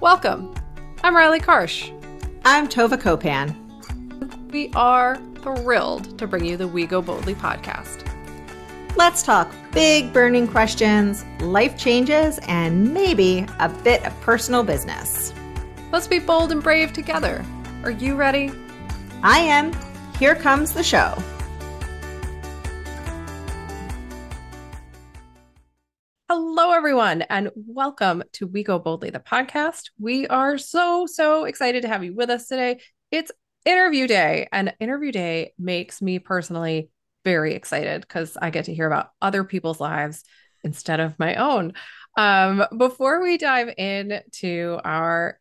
Welcome. I'm Riley Karsh. I'm Tova Kopan. We are thrilled to bring you the We Go Boldly podcast. Let's talk big burning questions, life changes, and maybe a bit of personal business. Let's be bold and brave together. Are you ready? I am. Here comes the show. Hello, everyone, and welcome to We Go Boldly, the podcast. We are so excited to have you with us today. It's interview day, and interview day makes me personally very excited because I get to hear about other people's lives instead of my own. Before we dive into our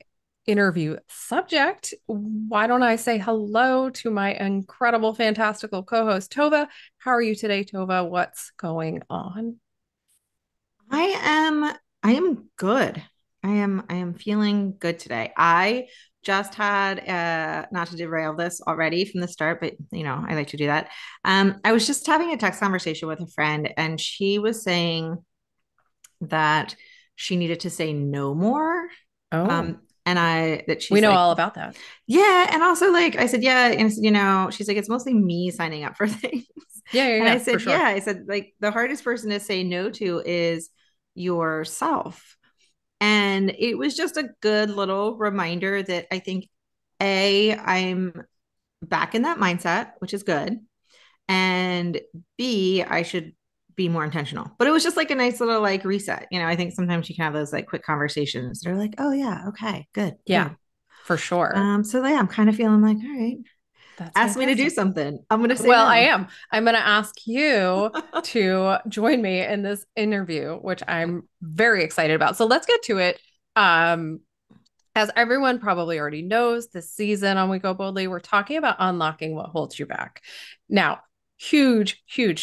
interview subject, why don't I say hello to my incredible, fantastical co-host, Tova. How are you today, Tova? What's going on? I am good. I am feeling good today. I just had not to derail this already from the start, but I like to do that. I was just having a text conversation with a friend, and she was saying that she needed to say no more. Oh, and we know all about that. Yeah. And also, like, I said, yeah. And she's like, it's mostly me signing up for things. Yeah, And I said, for sure. yeah. I said, like, the hardest person to say no to is yourself. And it was just a good little reminder that I think, I'm back in that mindset, which is good. And B, I should be more intentional. But it was just like a nice little like reset. I think sometimes you can have those like quick conversations. They're like, oh yeah, okay, good. Yeah, good. for sure. So yeah, I'm kind of feeling like, all right, That's ask me to do fantastic. something. I'm going to say Well, no. I am. I'm going to ask you to join me in this interview, which I'm very excited about. So let's get to it. As everyone probably already knows, this season on We Go Boldly, we're talking about unlocking what holds you back. Now, huge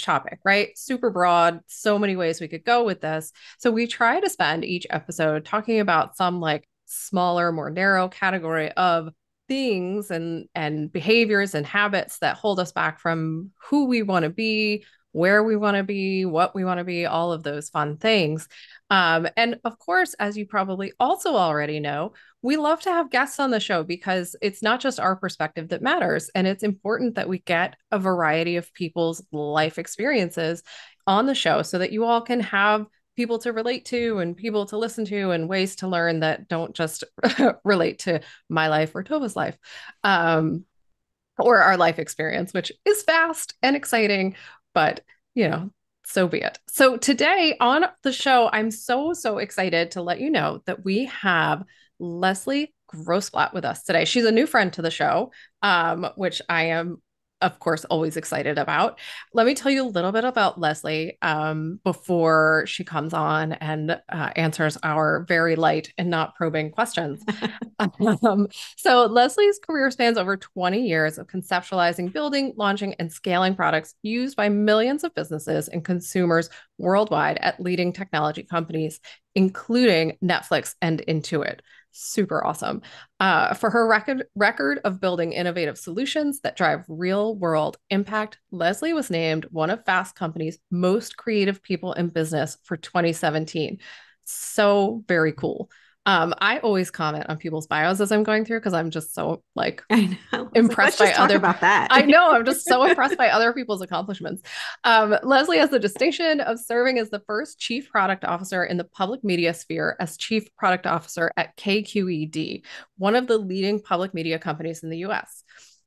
topic, right? Super broad, so many ways we could go with this. So we try to spend each episode talking about some like smaller, more narrow category of things and behaviors and habits that hold us back from who we want to be, where we want to be, what we want to be, all of those fun things. And of course, as you probably also already know, we love to have guests on the show because it's not just our perspective that matters. And it's important that we get a variety of people's life experiences on the show so that you all can have people to relate to and people to listen to and ways to learn that don't just relate to my life or Tova's life, or our life experience, which is fast and exciting, but so be it. So today on the show, I'm so excited to let you know that we have Lesley Grossblatt with us today. She's a new friend to the show, which I am, of course, always excited about. Let me tell you a little bit about Lesley before she comes on and answers our very light and not probing questions. So Lesley's career spans over 20 years of conceptualizing, building, launching, and scaling products used by millions of businesses and consumers worldwide at leading technology companies, including Netflix and Intuit. Super awesome. For her record of building innovative solutions that drive real world impact, Lesley was named one of Fast Company's most creative people in business for 2017. So very cool. I always comment on people's bios as I'm going through because I'm just so like impressed by talk about that. I know, I'm just so impressed by other people's accomplishments. Lesley has the distinction of serving as the first chief product officer in the public media sphere as chief product officer at KQED, one of the leading public media companies in the US.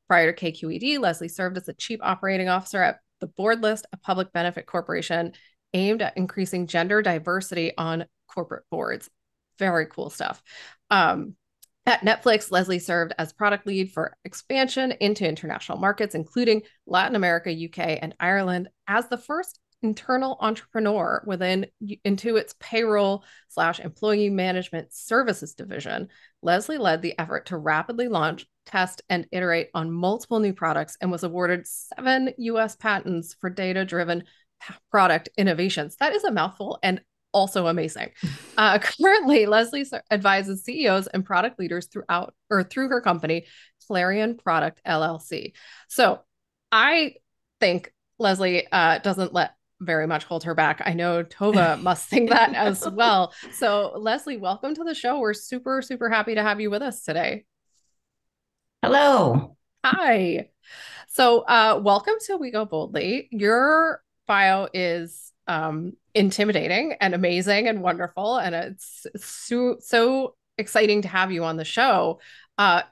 Prior to KQED, Lesley served as the chief operating officer at the Boldest, a public benefit corporation aimed at increasing gender diversity on corporate boards. Very cool stuff. At Netflix, Lesley served as product lead for expansion into international markets, including Latin America, UK, and Ireland, as the first internal entrepreneur within Intuit's payroll/employee management services division. Lesley led the effort to rapidly launch, test, and iterate on multiple new products and was awarded 7 US patents for data-driven product innovations. That is a mouthful and also amazing. Currently, Lesley advises CEOs and product leaders through her company, Clarion Product LLC. So I think Lesley doesn't let very much hold her back. I know Tova must think that as well. So, Lesley, welcome to the show. We're super, super happy to have you with us today. Hello. Hi. So, welcome to We Go Boldly. Your bio is intimidating and amazing and wonderful, and it's so exciting to have you on the show uh,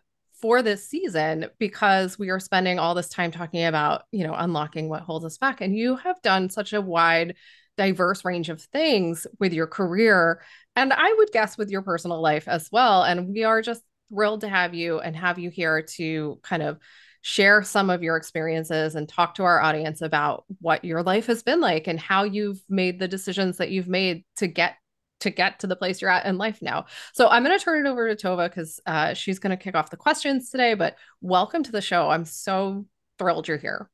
for this season because we are spending all this time talking about, unlocking what holds us back. And you have done such a wide, diverse range of things with your career, and I would guess with your personal life as well. And we are just thrilled to have you and have you here to kind of share some of your experiences and talk to our audience about what your life has been like and how you've made the decisions that you've made to get to the place you're at in life now. So I'm going to turn it over to Tova because she's going to kick off the questions today. But welcome to the show. I'm so thrilled you're here.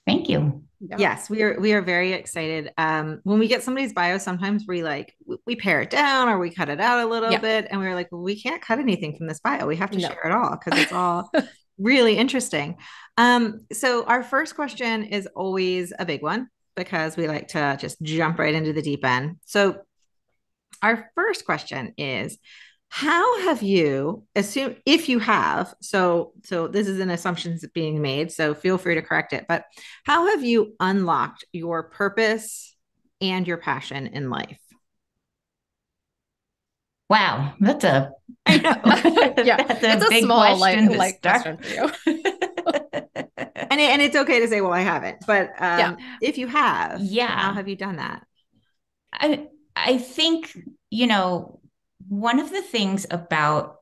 Thank you. Yeah. Yes, we are very excited. When we get somebody's bio, sometimes we pare it down or we cut it out a little Yeah. bit, and we're like, well, we can't cut anything from this bio. We have to No. share it all because it's all really interesting. So our first question is always a big one because we like to just jump right into the deep end. So our first question is, how have you assumed, if you have, so this is an assumption that's being made, so feel free to correct it, but how have you unlocked your purpose and your passion in life? Wow, that's a I know. Yeah, that's a it's a big small question to like start. question for you. And it's okay to say, well, I haven't, but Yeah. if you have, how Yeah. have you done that? I think, one of the things about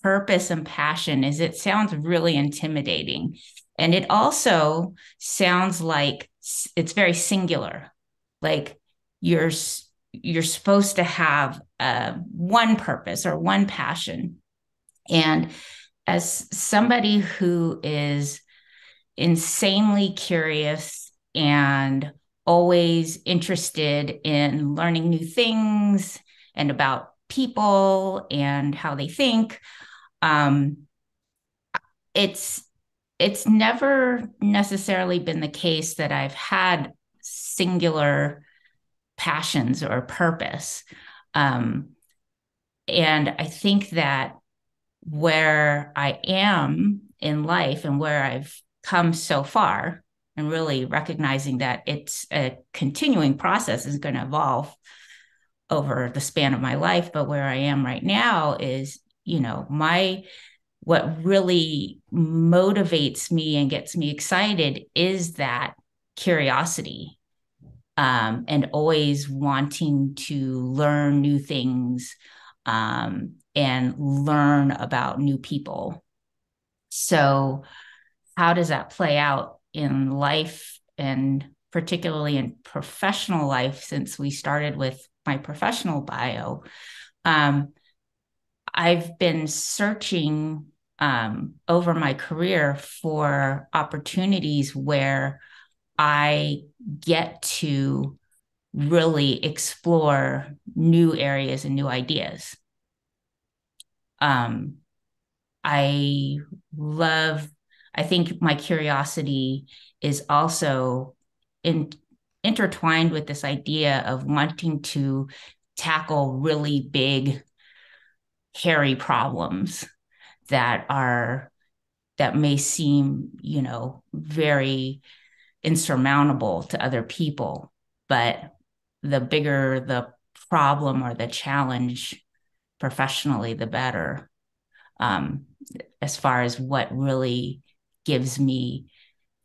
purpose and passion is it sounds really intimidating. And it also sounds like it's very singular. Like you're you're supposed to have one purpose or one passion. And as somebody who is insanely curious and always interested in learning new things and about people and how they think, um, it's it's never necessarily been the case that I've had singular passions or purpose. Um, and I think that where I am in life and where I've come so far, and really recognizing that it's a continuing process, is going to evolve over the span of my life. But where I am right now is, my what really motivates me and gets me excited is that curiosity, and always wanting to learn new things, and learn about new people. So, how does that play out in life and particularly in professional life? Since we started with my professional bio, um, I've been searching over my career for opportunities where I get to really explore new areas and new ideas. Um, I love, I think my curiosity is also intertwined with this idea of wanting to tackle really big, hairy problems that are, that may seem, very insurmountable to other people. But the bigger the problem or the challenge professionally, the better. Um, as far as what really gives me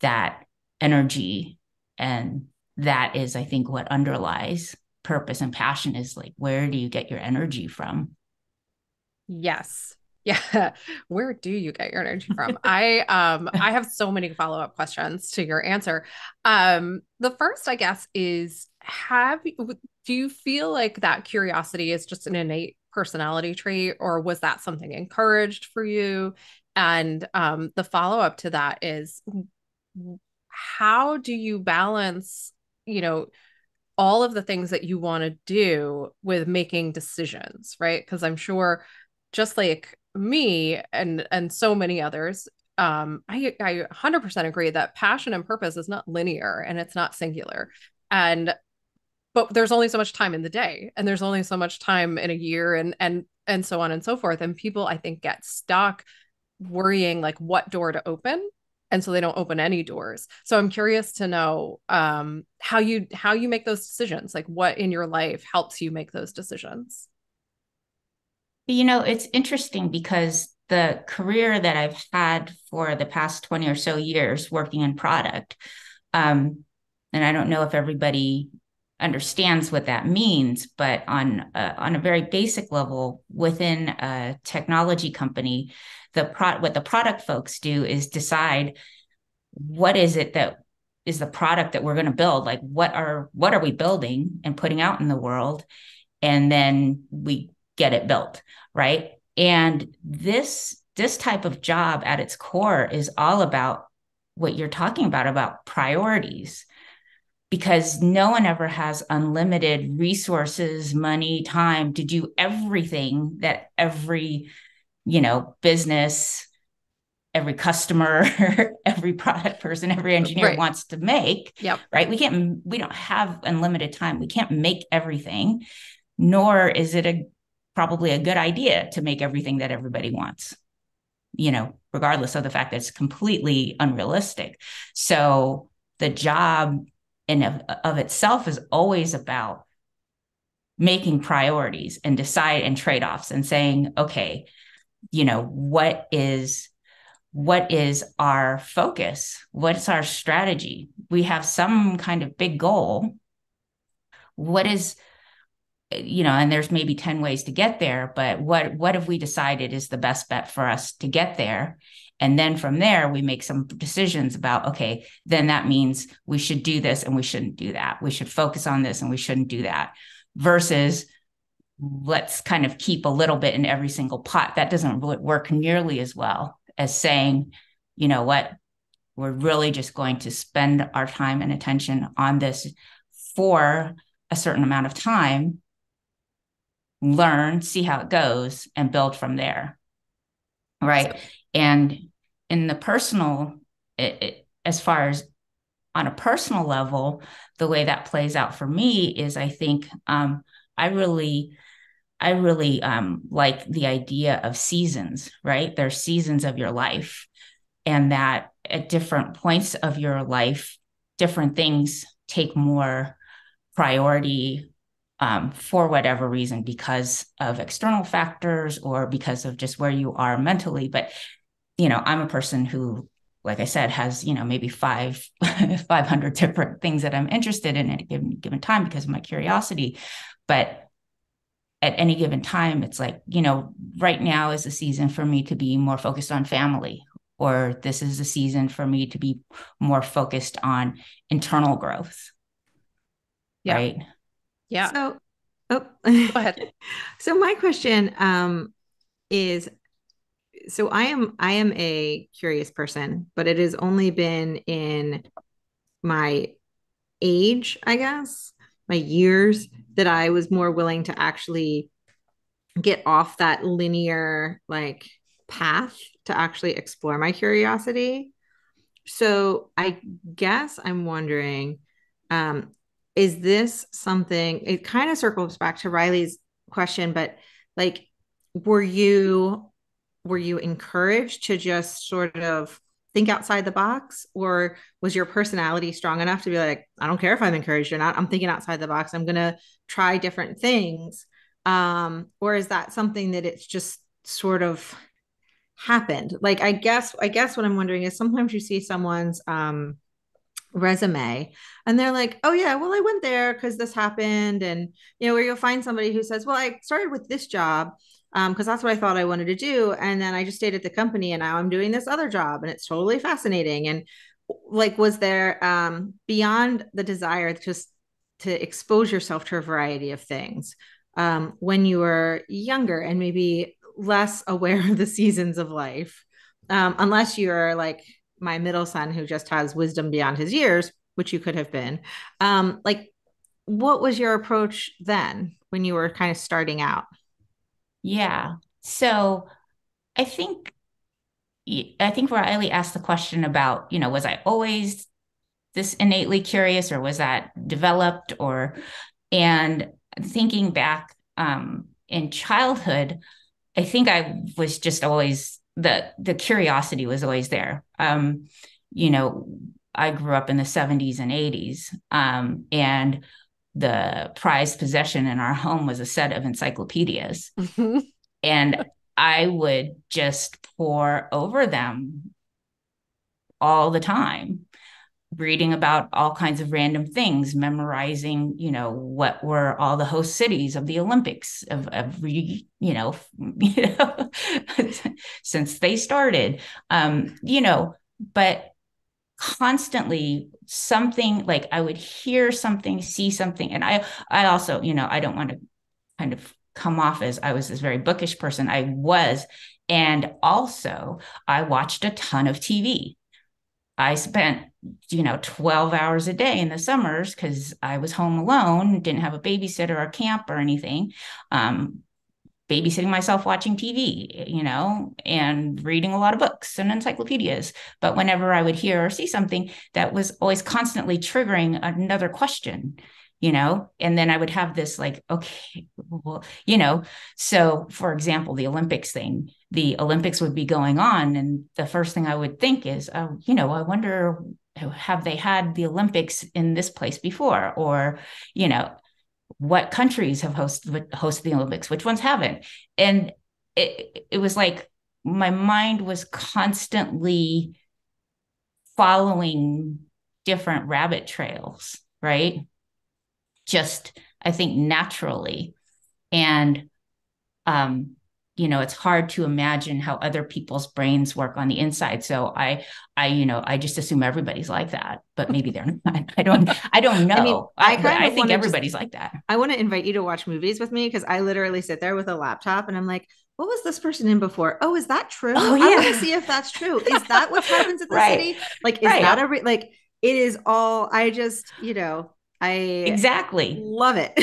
that energy. And that is, I think, what underlies purpose and passion is like, where do you get your energy from? Yes. Yeah. Where do you get your energy from? I have so many follow-up questions to your answer. The first, I guess, is do you feel like that curiosity is just an innate personality trait, or was that something encouraged for you? And the follow-up to that is how do you balance, you know, all of the things that you want to do with making decisions, right? Because I'm sure just like me and so many others, I 100% agree that passion and purpose is not linear and it's not singular. And but there's only so much time in the day, and there's only so much time in a year, and so on and so forth. And people, I think, get stuck worrying like what door to open, and so they don't open any doors. So I'm curious to know how you make those decisions, like what in your life helps you make those decisions. It's interesting because the career that I've had for the past 20 or so years working in product, and I don't know if everybody understands what that means, but on a very basic level, within a technology company, what the product folks do is decide what is it that is the product that we're going to build, like what are we building and putting out in the world, and then we get it built, right? And this type of job at its core is all about what you're talking about priorities, because no one ever has unlimited resources, money, time to do everything that every, business, every customer, every product person, every engineer Right. wants to make, Yep. right? We don't have unlimited time. We can't make everything, nor is it probably a good idea to make everything that everybody wants, regardless of the fact that it's completely unrealistic. So the job in of itself is always about making priorities and decide and trade-offs and saying, okay, what is our focus? What's our strategy? We have some kind of big goal. What is, and there's maybe 10 ways to get there, but what have we decided is the best bet for us to get there? And then from there, we make some decisions about, okay, then that means we should do this and we shouldn't do that. We should focus on this and we shouldn't do that, versus let's kind of keep a little bit in every single pot. That doesn't really work nearly as well as saying, you know what, we're really just going to spend our time and attention on this for a certain amount of time, learn, see how it goes, and build from there. Right. So, And in the personal, as far as on a personal level, the way that plays out for me is I think I really like the idea of seasons, right? There's seasons of your life, and that at different points of your life, different things take more priority, for whatever reason, because of external factors or because of just where you are mentally. But, I'm a person who, like I said, has, maybe 500 different things that I'm interested in at a given time because of my curiosity. But at any given time, it's like, right now is a season for me to be more focused on family, or this is a season for me to be more focused on internal growth. yeah. Right. Yeah. So, oh, Go ahead. so my question is, so I am a curious person, but it has only been in my age, I guess, my years, that I was more willing to actually get off that linear like path to actually explore my curiosity. So I guess I'm wondering, um, is this something, it kind of circles back to Riley's question, but like, were you were you encouraged to just sort of think outside the box, or was your personality strong enough to be like, I don't care if I'm encouraged or not, I'm thinking outside the box, I'm gonna try different things? Or is that something that it's just sort of happened? Like, I guess what I'm wondering is, sometimes you see someone's resume and they're like, oh yeah, well I went there because this happened. And where you'll find somebody who says, well, I started with this job because that's what I thought I wanted to do, and then I just stayed at the company and now I'm doing this other job and it's totally fascinating. And like, was there beyond the desire just to expose yourself to a variety of things when you were younger and maybe less aware of the seasons of life, unless you're like my middle son who just has wisdom beyond his years, which you could have been. Like, what was your approach then when you were kind of starting out? Yeah. So I think I think Riley asked the question about, was I always this innately curious, or was that developed? Or, and thinking back in childhood, I think I was just always, the curiosity was always there. You know, I grew up in the 70s and 80s, and the prized possession in our home was a set of encyclopedias. And I would just pore over them all the time, reading about all kinds of random things, memorizing, you know, what were all the host cities of the Olympics of every, since they started, you know, but constantly something, like I would hear something, see something. And I also, you know, I don't want to kind of come off as I was this very bookish person. I was. And also I watched a ton of TV. I spent, 12 hours a day in the summers because I was home alone, didn't have a babysitter or camp or anything. Babysitting myself, watching TV, and reading a lot of books and encyclopedias. But whenever I would hear or see something, that was always constantly triggering another question, and then I would have this like, okay, well, so for example, the Olympics would be going on. And the first thing I would think is, I wonder, have they had the Olympics in this place before? Or, what countries have hosted the Olympics, which ones haven't? And it was like my mind was constantly following different rabbit trails, right? Just, I think, naturally. And, it's hard to imagine how other people's brains work on the inside. So I just assume everybody's like that, but maybe they're not. I don't know. I mean, I think everybody's like that. I want to invite you to watch movies with me, because I literally sit there with a laptop and I'm like, what was this person in before? Oh, is that true? Oh, yeah. I want to see if that's true. Is that what happens at the Right. city? Like, is that like, it is all, I just, I exactly love it.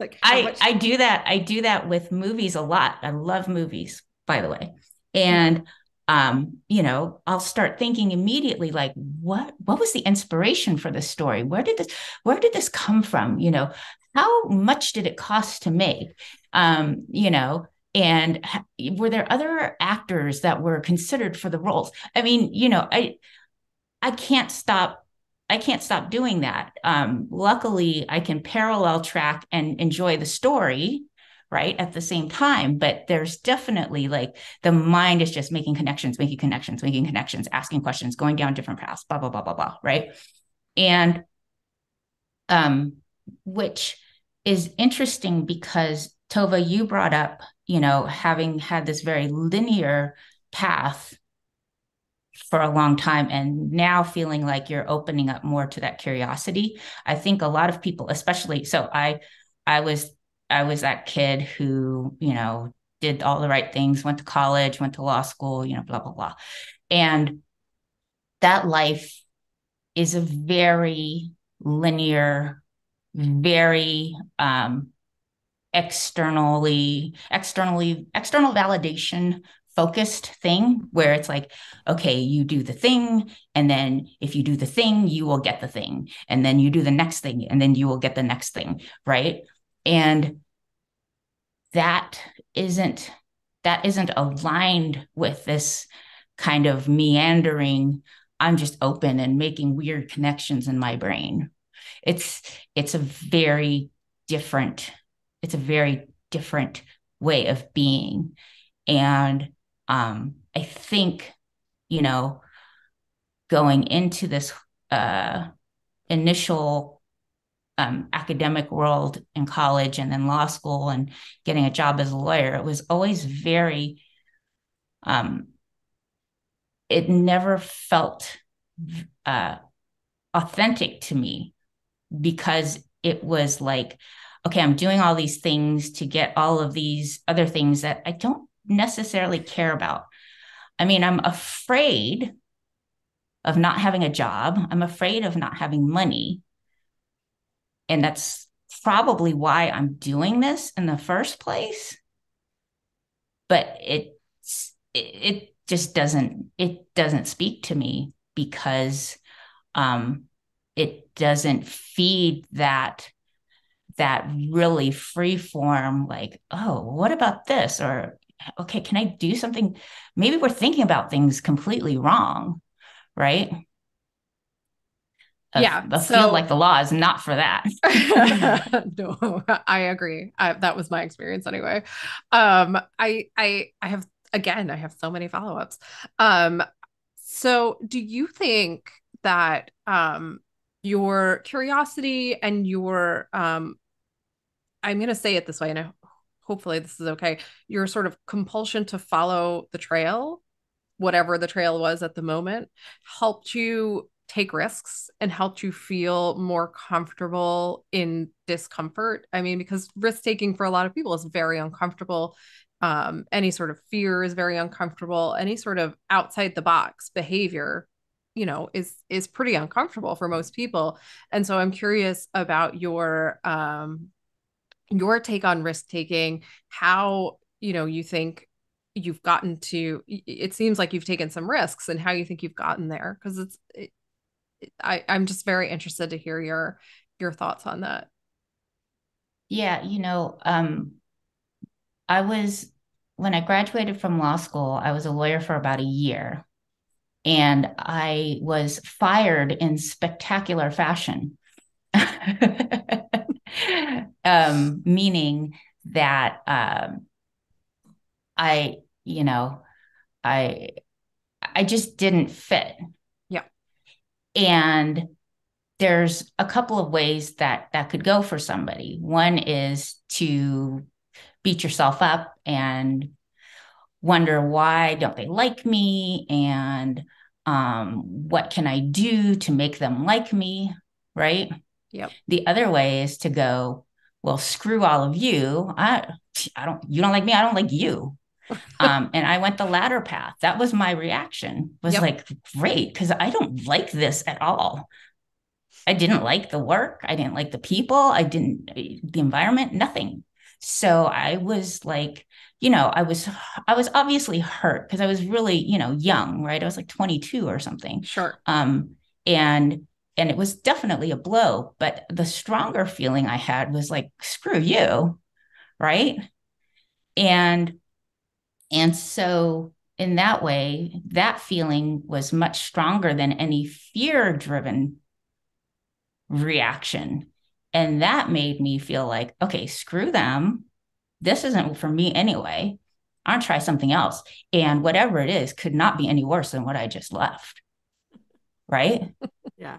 Like, I do that with movies a lot. I love movies, by the way. And I'll start thinking immediately, like, what was the inspiration for this story? Where did this come from? How much did it cost to make? And were there other actors that were considered for the roles? I mean, I can't stop doing that. Luckily, I can parallel track and enjoy the story, right, at the same time. But there's definitely, like, the mind is just making connections, asking questions, going down different paths, blah, blah, blah, blah, blah, right? And which is interesting because, Tova, you brought up, having had this very linear path for a long time, and now feeling like you're opening up more to that curiosity. I think a lot of people, especially, so I was that kid who, did all the right things, went to college, went to law school, blah, blah, blah. And that life is a very linear, very external validation focused thing, where it's like, okay, you do the thing, and then if you do the thing, you will get the thing, and then you do the next thing, and then you will get the next thing, right? And that isn't aligned with this kind of meandering, I'm just open and making weird connections in my brain. It's a very different way of being. And I think, going into this initial academic world in college and then law school and getting a job as a lawyer, it was always very, it never felt authentic to me, because it was like, okay, I'm doing all these things to get all of these other things that I don't necessarily care about. I mean, I'm afraid of not having a job. I'm afraid of not having money. And that's probably why I'm doing this in the first place. But it just doesn't speak to me, because it doesn't feed that really free form, like, oh, what about this? Or, okay, can I do something? Maybe we're thinking about things completely wrong, right? Yeah. I feel like the law is not for that. No, I agree. That was my experience anyway. I have again, I have so many follow-ups. Um, so do you think that your curiosity and your I'm going to say it this way, and hopefully this is okay, your sort of compulsion to follow the trail, whatever the trail was at the moment, helped you take risks and helped you feel more comfortable in discomfort? I mean, because risk taking for a lot of people is very uncomfortable. Any sort of fear is very uncomfortable. Any sort of outside the box behavior, is pretty uncomfortable for most people. And so I'm curious about your take on risk taking, how, you think you've gotten to, it seems like you've taken some risks, and how you think you've gotten there. Because I'm just very interested to hear your thoughts on that. Yeah, I was, when I graduated from law school, I was a lawyer for about a year, and I was fired in spectacular fashion. Meaning that I, you know, I I just didn't fit. Yeah. And there's a couple of ways that could go for somebody. One is to beat yourself up and wonder, why don't they like me, and what can I do to make them like me, right? Yep. The other way is to go, well, screw all of you. I don't, you don't like me, I don't like you. And I went the latter path. That was my reaction, was Yep. like, great, because I don't like this at all. I didn't like the work. I didn't like the people. I didn't, the environment, nothing. So I was like, I was obviously hurt because I was really, young, right? I was like 22 or something. Sure. And it was definitely a blow, but the stronger feeling I had was like, screw you, right? And so in that way, that feeling was much stronger than any fear driven reaction. And that made me feel like, okay, screw them. This isn't for me anyway. I'll try something else. And whatever it is could not be any worse than what I just left. Right. Yeah.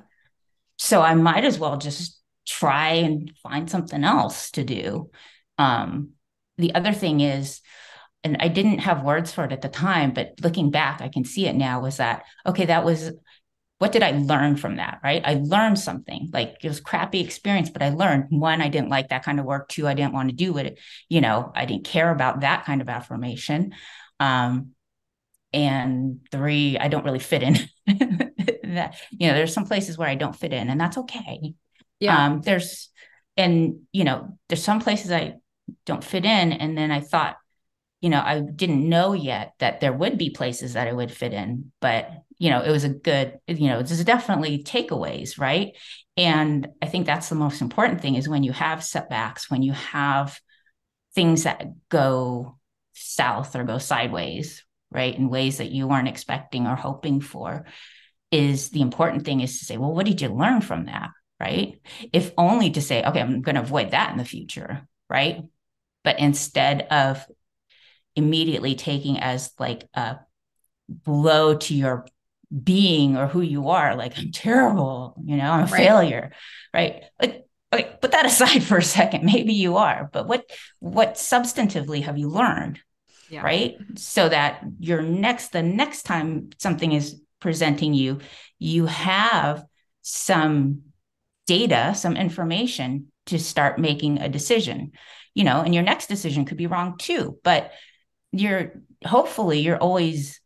So I might as well just try and find something else to do. Um, the other thing is, and I didn't have words for it at the time, but looking back, I can see it now, was that, okay, that was, what did I learn from that? Right. I learned something. Like, it was a crappy experience, but I learned, one, I didn't like that kind of work. Two, I didn't want to do it. I didn't care about that kind of affirmation. And three, I don't really fit in. That, there's some places where I don't fit in, and that's okay. Yeah. There's some places I don't fit in. And then I thought, I didn't know yet that there would be places that I would fit in, but it was a good, there's definitely takeaways, right? And I think that's the most important thing, is when you have setbacks, when you have things that go south or go sideways, right, in ways that you weren't expecting or hoping for, is the important thing is to say, well, what did you learn from that, right? If only to say, okay, I'm going to avoid that in the future, right? But instead of immediately taking as like a blow to your being or who you are, like, I'm terrible, I'm a Right. failure, right? Like, okay, put that aside for a second. Maybe you are, but what substantively have you learned? Yeah. Right? So that the next time something is presenting you, you have some data, some information to start making a decision, and your next decision could be wrong too, but hopefully you're always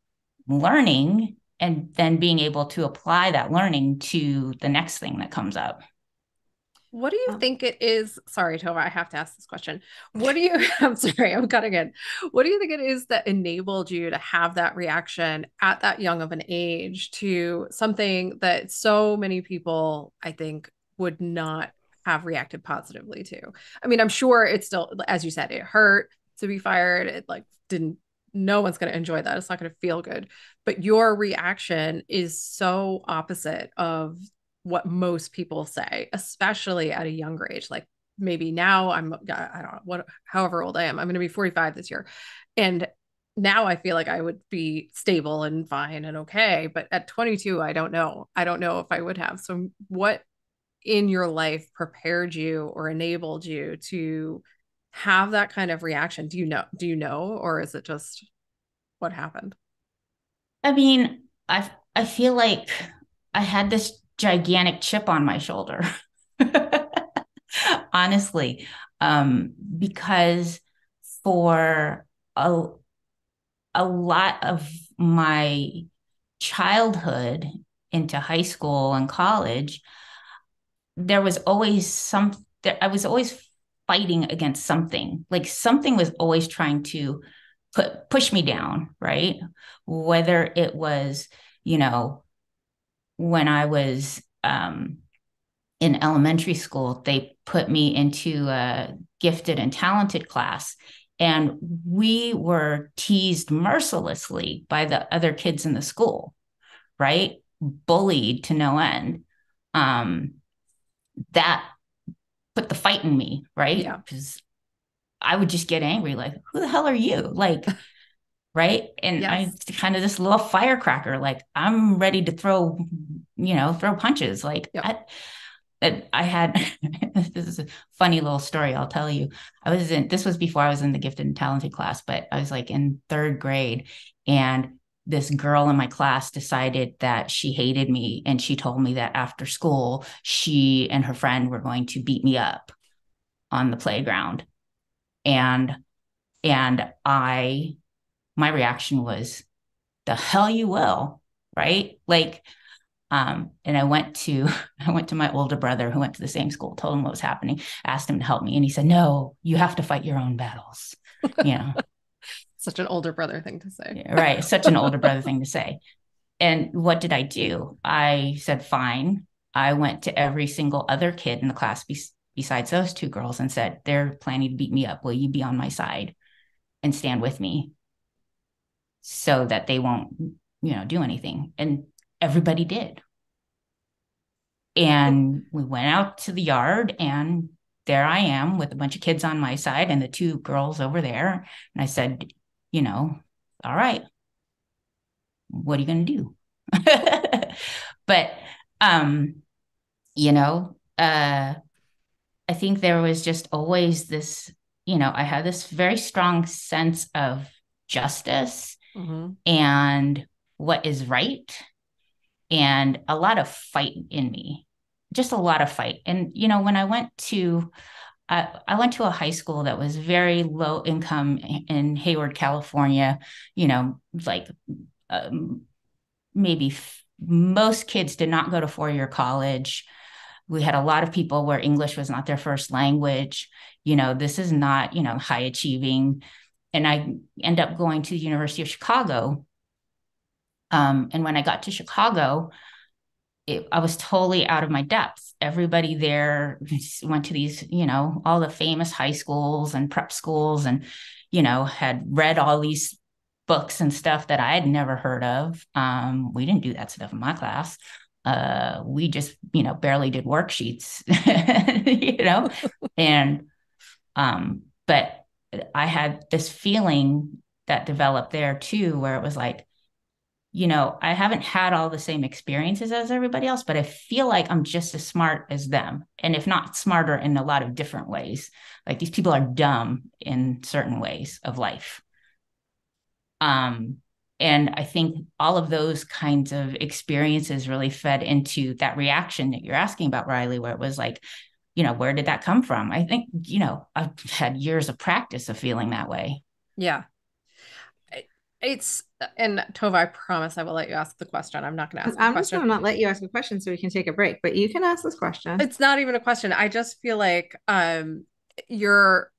learning and then being able to apply that learning to the next thing that comes up. What do you Um, think it is? Sorry, Tova, I have to ask this question. What do you, I'm sorry, I'm cutting in. What do you think it is that enabled you to have that reaction at that young of an age to something that so many people, I think, would not have reacted positively to? I mean, I'm sure it's still, as you said, it hurt to be fired. It like didn't, no one's going to enjoy that. It's not going to feel good. But your reaction is so opposite of what most people say, especially at a younger age. Like maybe now I don't know what, however old I am, I'm going to be 45 this year. And now I feel like I would be stable and fine and okay. But at 22, I don't know. I don't know if I would have. So what in your life prepared you or enabled you to have that kind of reaction? Do you know, or is it just what happened? I mean, I feel like I had this gigantic chip on my shoulder. Honestly, because for a, a lot of my childhood into high school and college, there was always I was always fighting against something. Like something was always trying to push me down, right? Whether it was, you know, when I was in elementary school, they put me into a gifted and talented class. And we were teased mercilessly by the other kids in the school, right? Bullied to no end. Um, that put the fight in me, right? Yeah. Because I would just get angry, like, who the hell are you? Like, right? And I Yes. kind of this little firecracker, like I'm ready to throw, throw punches. Like Yep. I had this is a funny little story I'll tell you. This was before I was in the gifted and talented class, but I was like in third grade, and this girl in my class decided that she hated me, and she told me that after school she and her friend were going to beat me up on the playground. And I my reaction was, the hell you will, right? Like, and I went to my older brother who went to the same school, told him what was happening, asked him to help me, and he said, no, you have to fight your own battles. You know, Such an older brother thing to say. right? Such an older brother thing to say. And what did I do? I said, fine. I went to every single other kid in the class besides those two girls and said, they're planning to beat me up. Will you be on my side and stand with me so that they won't, do anything? And everybody did. And we went out to the yard, and there I am with a bunch of kids on my side and the two girls over there. And I said, all right, what are you going to do? But, um, you know, uh, I think there was just always this, I had this very strong sense of justice Mm-hmm. and what is right, and a lot of fight in me, just a lot of fight. And, when I went to a high school that was very low income in Hayward, California, like um, maybe most kids did not go to 4-year college. We had a lot of people where English was not their first language. This is not, high achieving. And I end up going to the University of Chicago. And when I got to Chicago, I was totally out of my depth. Everybody there went to these, all the famous high schools and prep schools, and, had read all these books and stuff that I had never heard of. We didn't do that stuff in my class. We just, barely did worksheets, and, but I had this feeling that developed there too, where it was like, I haven't had all the same experiences as everybody else, but I feel like I'm just as smart as them. And if not smarter in a lot of different ways, like these people are dumb in certain ways of life. Um, and I think all of those kinds of experiences really fed into that reaction that you're asking about, Riley, where it was like, where did that come from? I think, I've had years of practice of feeling that way. Yeah. It's, and Tova, I promise I will let you ask the question. I'm not going to ask a I'm just question. going to not let you ask a question so we can take a break, but you can ask this question. It's not even a question. I just feel like what you're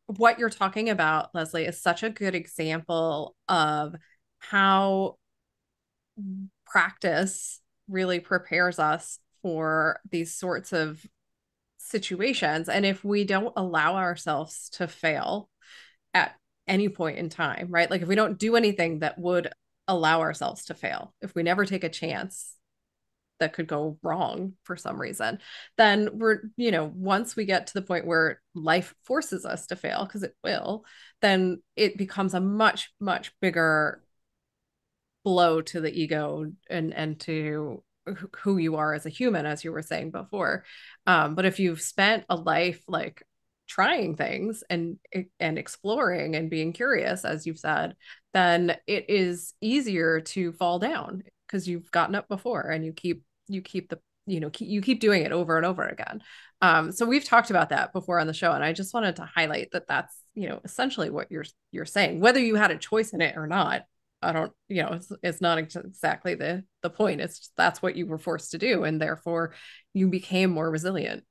talking about, Lesley, is such a good example of how practice really prepares us for these sorts of situations. And if we don't allow ourselves to fail at any point in time, right? Like if we don't do anything that would allow ourselves to fail, if we never take a chance that could go wrong for some reason, then once we get to the point where life forces us to fail, because it will, then it becomes a much, much bigger blow to the ego and to who you are as a human, as you were saying before. But if you've spent a life like trying things and exploring and being curious, as you've said, then it is easier to fall down because you've gotten up before and you keep doing it over and over again. So we've talked about that before on the show, and I just wanted to highlight that that's essentially what you're saying, whether you had a choice in it or not. I don't, it's not exactly the point. It's just, that's what you were forced to do, and therefore you became more resilient.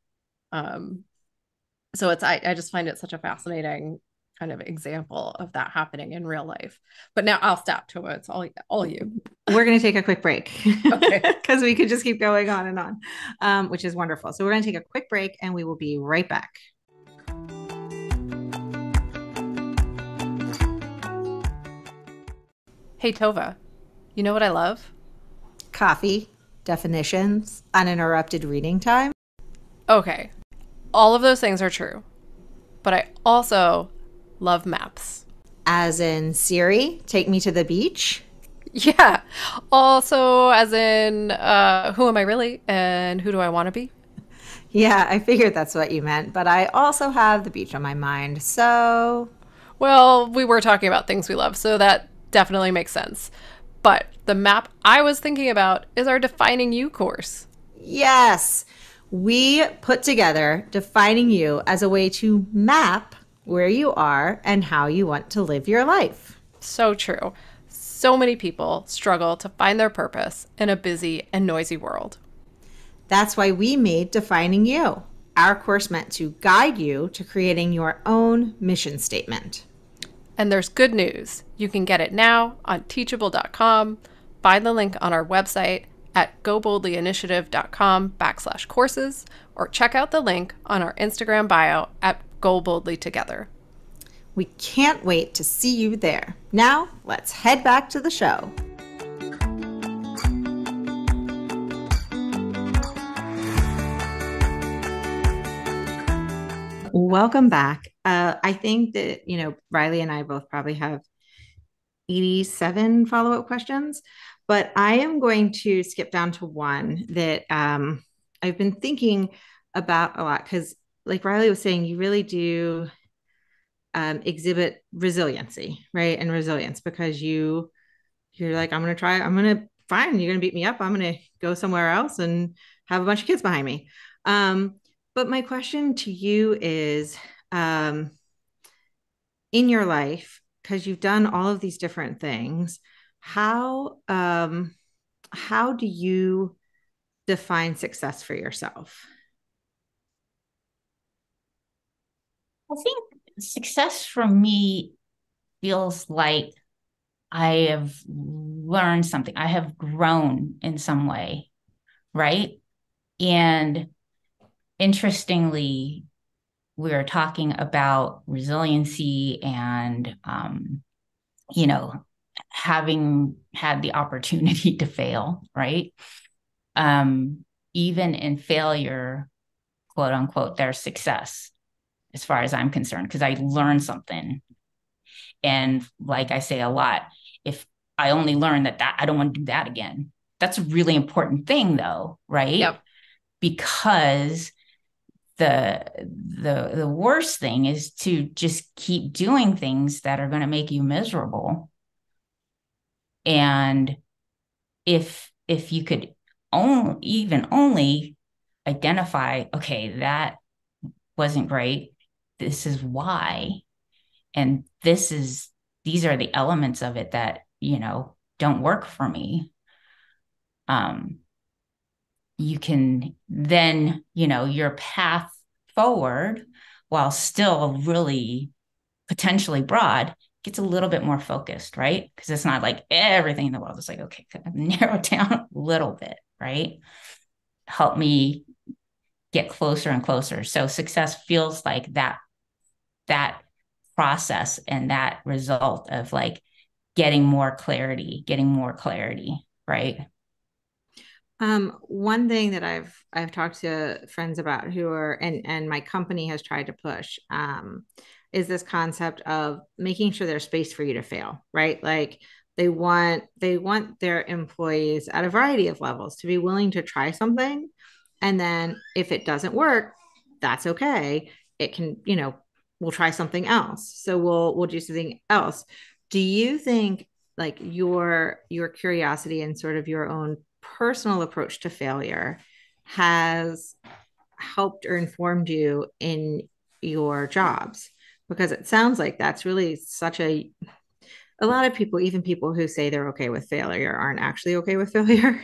So I just find it such a fascinating kind of example of that happening in real life. But now I'll stop, Tova. It's all you. We're going to take a quick break Okay. because we could just keep going on and on, which is wonderful. So we're going to take a quick break and we will be right back. Hey, Tova, you know what I love? Coffee, definitions, uninterrupted reading time. Okay, all of those things are true, but I also love maps. As in Siri, take me to the beach. Yeah, also as in who am I really and who do I want to be? Yeah, I figured that's what you meant, but I also have the beach on my mind. So, well, we were talking about things we love, so that definitely makes sense. But the map I was thinking about is our Defining You course. yes, we put together Defining You as a way to map where you are and how you want to live your life. So true. So many people struggle to find their purpose in a busy and noisy world. That's why we made Defining You, our course meant to guide you to creating your own mission statement. And there's good news. You can get it now on teachable.com. Find the link on our website at goboldlyinitiative.com/courses, or check out the link on our Instagram bio at Go Boldly Together. We can't wait to see you there. Now, let's head back to the show. Welcome back. I think that, Riley and I both probably have 87 follow-up questions, but I am going to skip down to one that I've been thinking about a lot because, like Riley was saying, you really do exhibit resiliency, right? And resilience because you're like, I'm going to try, fine, you're going to beat me up. I'm going to go somewhere else and have a bunch of kids behind me. But my question to you is, in your life, because you've done all of these different things, how do you define success for yourself? I think success for me feels like I have learned something. I have grown in some way, right? And interestingly, we were talking about resiliency and, having had the opportunity to fail, right? Even in failure, quote unquote, there's success as far as I'm concerned, because I learned something. And like I say a lot, if I only learn that I don't want to do that again, that's a really important thing though, right? Yep. Because the worst thing is to just keep doing things that are going to make you miserable. And if you could only identify, okay, that wasn't great, this is why, and these are the elements of it that don't work for me, you can then, your path forward, while still really potentially broad, gets a little bit more focused, right? Because it's not like everything in the world. It's like, okay, narrow it down a little bit, right? Help me get closer and closer. So success feels like that process and that result of like getting more clarity, right? One thing that I've talked to friends about who are and my company has tried to push is this concept of making sure there's space for you to fail, right? Like they want their employees at a variety of levels to be willing to try something, and then if it doesn't work, that's okay. It can, we'll try something else. So we'll do something else. Do you think like your curiosity and sort of your own personal approach to failure has helped or informed you in your jobs? Because it sounds like that's really such a lot of people, even people who say they're okay with failure, aren't actually okay with failure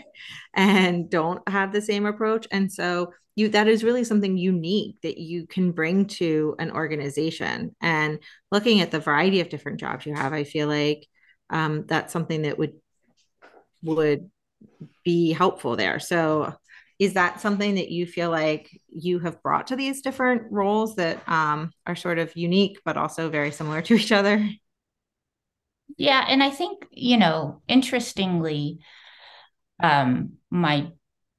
and don't have the same approach. And so that is really something unique that you can bring to an organization. And looking at the variety of different jobs you have, I feel like that's something that would be helpful there. So is that something that you feel like you have brought to these different roles that are sort of unique, but also very similar to each other? Yeah. And I think, interestingly, my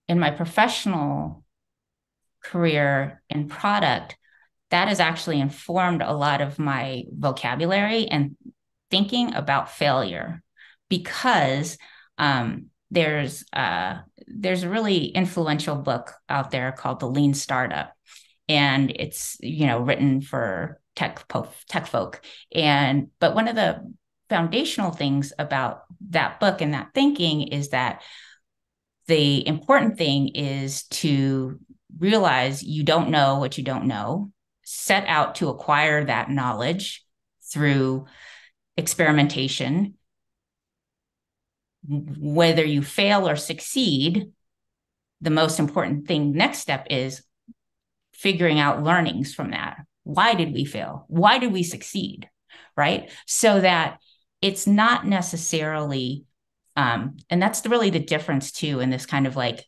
in my professional career in product, that has actually informed a lot of my vocabulary and thinking about failure, because there's a really influential book out there called The Lean Startup, and it's written for tech folk. But one of the foundational things about that book and that thinking is that the important thing is to realize you don't know what you don't know, set out to acquire that knowledge through experimentation. Whether you fail or succeed, the most important thing, next step, is figuring out learnings from that. Why did we fail? Why did we succeed? Right? So that it's not necessarily, and that's really the difference too in this kind of like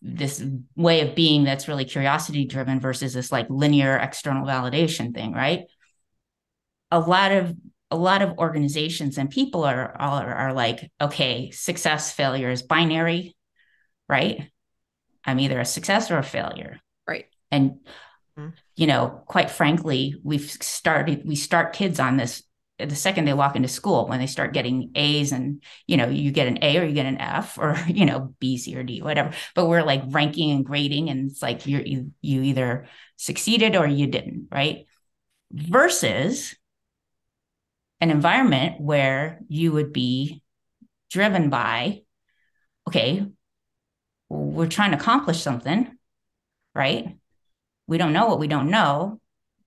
this way of being that's really curiosity driven versus this like linear external validation thing, right? A lot of organizations and people are like, okay, success, failure is binary, right? I'm either a success or a failure. Right. And, quite frankly, we start kids on this the second they walk into school, when they start getting A's, and, you get an A or you get an F, or, B, C, or D, whatever. But we're like ranking and grading, and it's like you either succeeded or you didn't, right? Versus an environment where you would be driven by, okay, we're trying to accomplish something, right? We don't know what we don't know.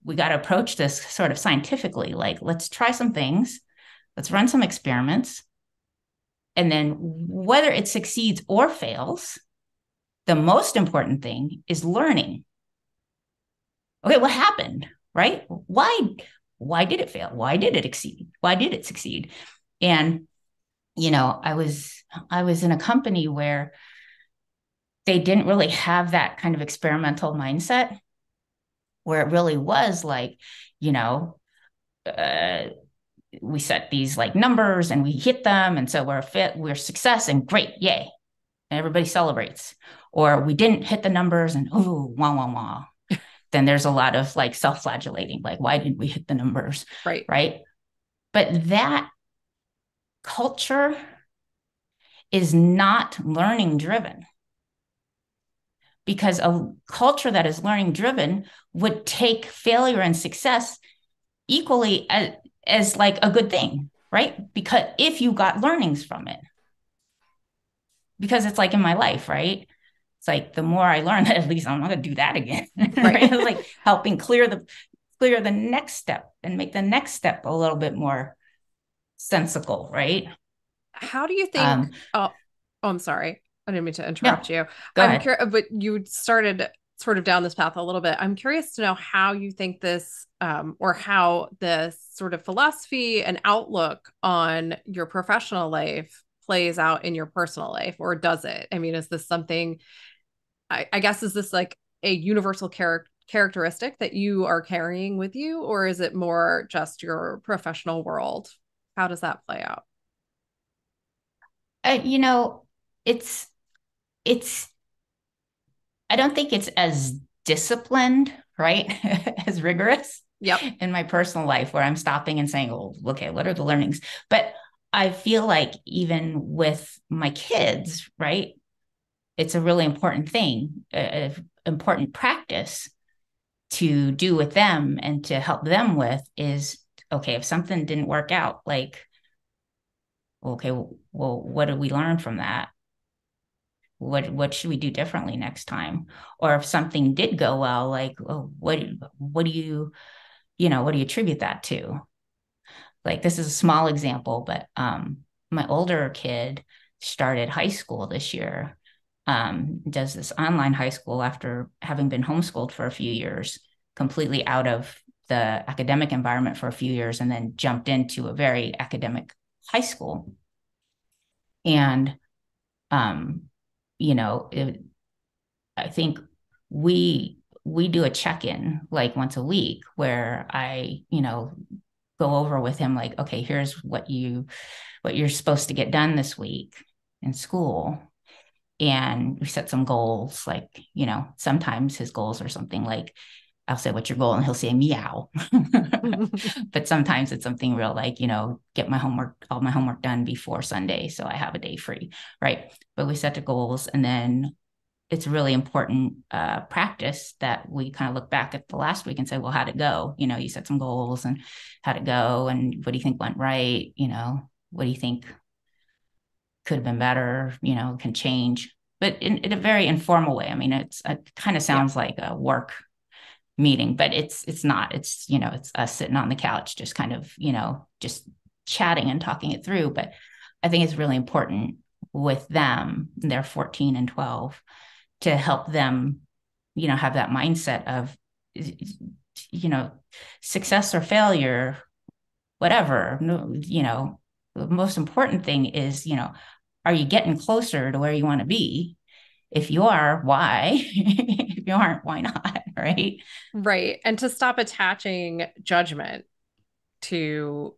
We got to approach this sort of scientifically. Like, let's try some things. Let's run some experiments. And then whether it succeeds or fails, the most important thing is learning. Okay, what happened, right? Why did it fail? Why did it exceed? Why did it succeed? And, I was in a company where they didn't really have that kind of experimental mindset, where it really was like, we set these like numbers and we hit them. And so we're success, and great, yay. And everybody celebrates. Or we didn't hit the numbers, and oh, wah, wah, wah. Then there's a lot of like self-flagellating, like, why didn't we hit the numbers? Right. Right. But that culture is not learning driven, because a culture that is learning driven would take failure and success equally as like a good thing, right? Because if you got learnings from it, because it's like in my life, right? It's like the more I learn, at least I'm not going to do that again. Right? It's like helping clear the next step and make the next step a little bit more sensical, right? How do you think? Um, Oh, I'm sorry. I didn't mean to interrupt no, you. go I'm ahead. curious, but you started sort of down this path a little bit. I'm curious to know how you think this, or how this sort of philosophy and outlook on your professional life plays out in your personal life, or does it? I mean, is this something, I guess, is this like a universal characteristic that you are carrying with you, or is it more just your professional world? How does that play out? You know, it's it's I don't think it's as disciplined, right? As rigorous Yep. in my personal life where I'm stopping and saying, oh, okay, what are the learnings? But I feel like even with my kids, right? It's a really important thing, important practice to do with them and to help them with is, okay, if something didn't work out, like, okay, well, what did we learn from that? What should we do differently next time? Or if something did go well, like, oh, what do you, what do you attribute that to? Like, this is a small example, but my older kid started high school this year, does this online high school after having been homeschooled for a few years, completely out of the academic environment for a few years, and then jumped into a very academic high school. And um, it, I think we do a check-in like once a week where I, go over with him like, okay, here's what you're supposed to get done this week in school. And we set some goals, like, sometimes his goals are something like, I'll say, what's your goal? And he'll say, meow. But sometimes it's something real like, get all my homework done before Sunday. So I have a day free. Right. But we set the goals, and then it's a really important practice that we kind of look back at the last week and say, well, how'd it go? You set some goals, and how'd it go? And what do you think went right? What do you think could have been better? Can change, but in a very informal way. I mean, it kind of Yeah. sounds like a work meeting, but it's not. It's us sitting on the couch, just kind of, just chatting and talking it through. But I think it's really important with them. They're 14 and 12, to help them, have that mindset of, you know, success or failure, whatever. No, the most important thing is, are you getting closer to where you want to be? If you are, why? If you aren't, why not? Right. Right. And to stop attaching judgment to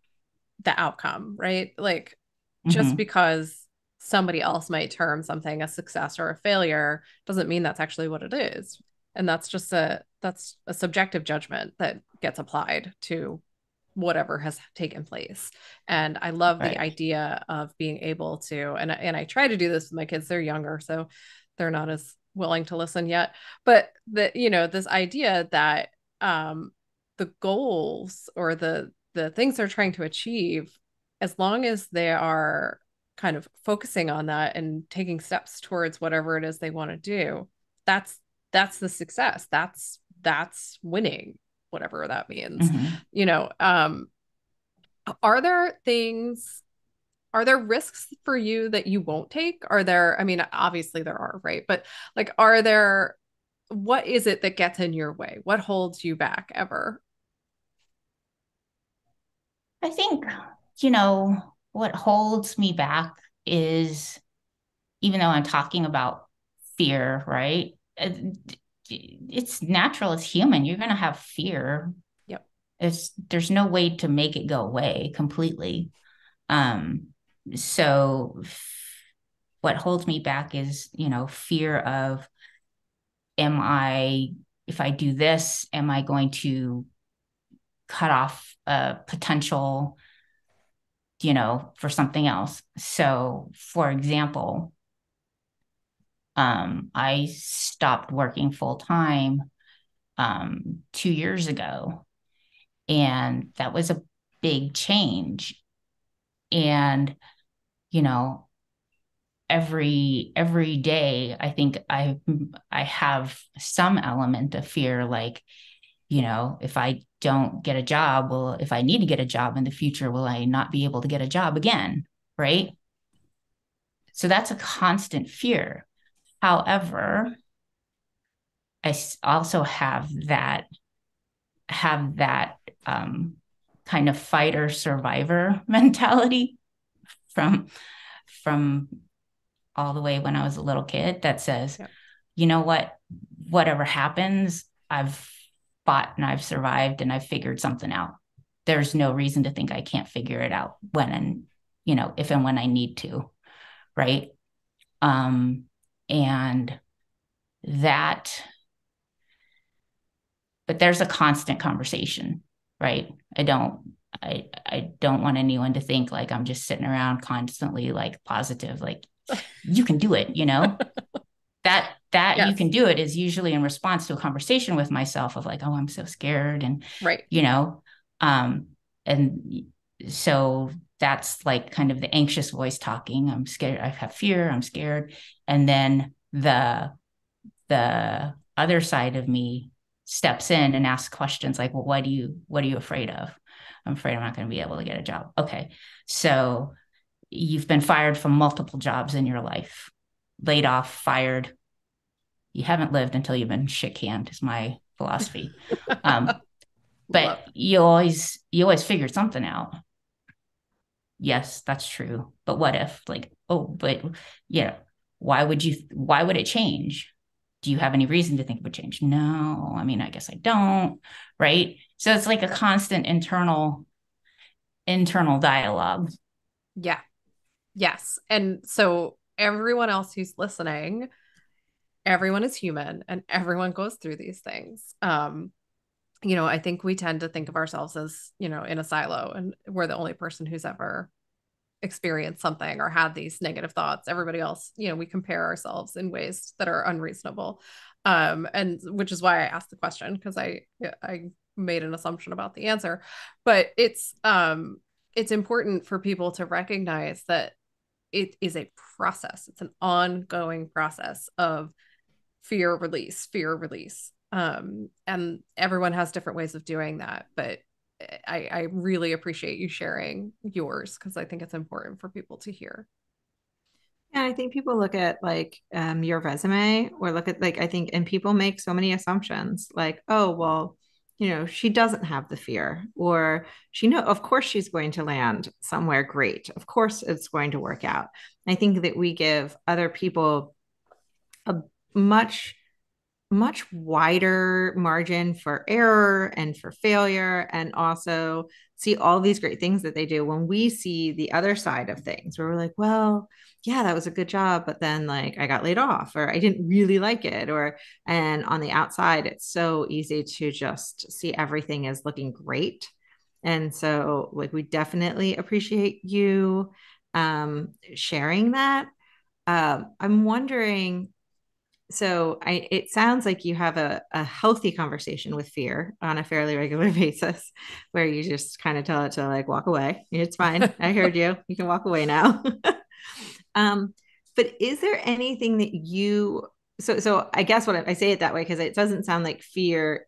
the outcome, right? Like, just Mm-hmm. because somebody else might term something a success or a failure doesn't mean that's actually what it is. And that's a subjective judgment that gets applied to whatever has taken place. And I love the Right. idea of being able to, and I try to do this with my kids. They're younger, so they're not as willing to listen yet. But this idea that the goals, or the things they're trying to achieve, as long as they are kind of focusing on that and taking steps towards whatever it is they want to do, that's that's the success. That's winning, whatever that means. Mm-hmm. You know, are there things, are there risks for you that you won't take? Are there, I mean, obviously there are, right? But like, what is it that gets in your way? What holds you back ever? I think, what holds me back is, even though I'm talking about fear, right? It's natural, it's human. You're going to have fear. Yep. There's no way to make it go away completely. Um, so what holds me back is, fear of, am I, if I do this, am I going to cut off a potential, for something else? So, for example, I stopped working full time 2 years ago, and that was a big change. And you know, every day, I think I have some element of fear, like, If I don't get a job, well, if I need to get a job in the future, will I not be able to get a job again? Right. So that's a constant fear. However, I also have that kind of fighter survivor mentality from from all the way when I was a little kid that says, Yeah. you know what, whatever happens, I've fought and I've survived and I've figured something out. There's no reason to think I can't figure it out when and if and when I need to, right? And that, but there's a constant conversation, right? I don't want anyone to think like I'm just sitting around constantly like positive, like you can do it, that you Yes. can do it is usually in response to a conversation with myself of like, oh, I'm so scared. And, Right. um, and so that's like kind of the anxious voice talking. I'm scared. I have fear. I'm scared. And then the other side of me steps in and asks questions like, well, what are you afraid of? I'm afraid I'm not going to be able to get a job. Okay. So you've been fired from multiple jobs in your life, laid off, fired. You haven't lived until you've been shit canned is my philosophy. But you always figured something out. Yes, that's true. But what if like, oh, but why would it change? Do you have any reason to think it would change? No, I mean, I guess I don't. Right. So it's like a constant internal dialogue. Yeah. Yes. And so everyone else who's listening, everyone is human and everyone goes through these things. I think we tend to think of ourselves as, in a silo, and we're the only person who's ever experienced something or had these negative thoughts. Everybody else, we compare ourselves in ways that are unreasonable. And which is why I asked the question, because I made an assumption about the answer. But it's important for people to recognize that it is a process. It's an ongoing process of fear release. And everyone has different ways of doing that, but I really appreciate you sharing yours, because I think it's important for people to hear. Yeah, I think people look at like your resume, or look at like, I think, and people make so many assumptions like, oh, well, she doesn't have the fear, or of course she's going to land somewhere great. Of course it's going to work out. I think that we give other people a much much wider margin for error and for failure, and also see all these great things that they do when we see the other side of things, where we're like, well, yeah, that was a good job, but then like I got laid off, or I didn't really like it, and on the outside it's so easy to just see everything as looking great. And so like we definitely appreciate you sharing that. I'm wondering, so it sounds like you have a healthy conversation with fear on a fairly regular basis, where you just kind of tell it to like walk away. It's fine. I heard you. You can walk away now. um, but is there anything that so I guess what I say it that way, because it doesn't sound like fear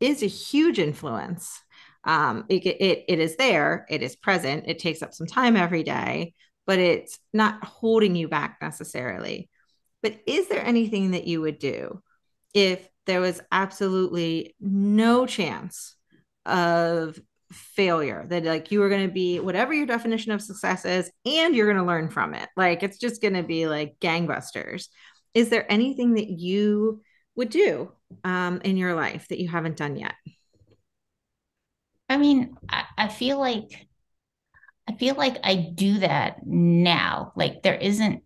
is a huge influence. It is there. It is present. It takes up some time every day, but it's not holding you back necessarily. But is there anything that you would do if there was absolutely no chance of failure, that like you were going to be whatever your definition of success is, and you're going to learn from it? Like it's just going to be like gangbusters. Is there anything that you would do in your life that you haven't done yet? I mean, I feel like I do that now. Like there isn't,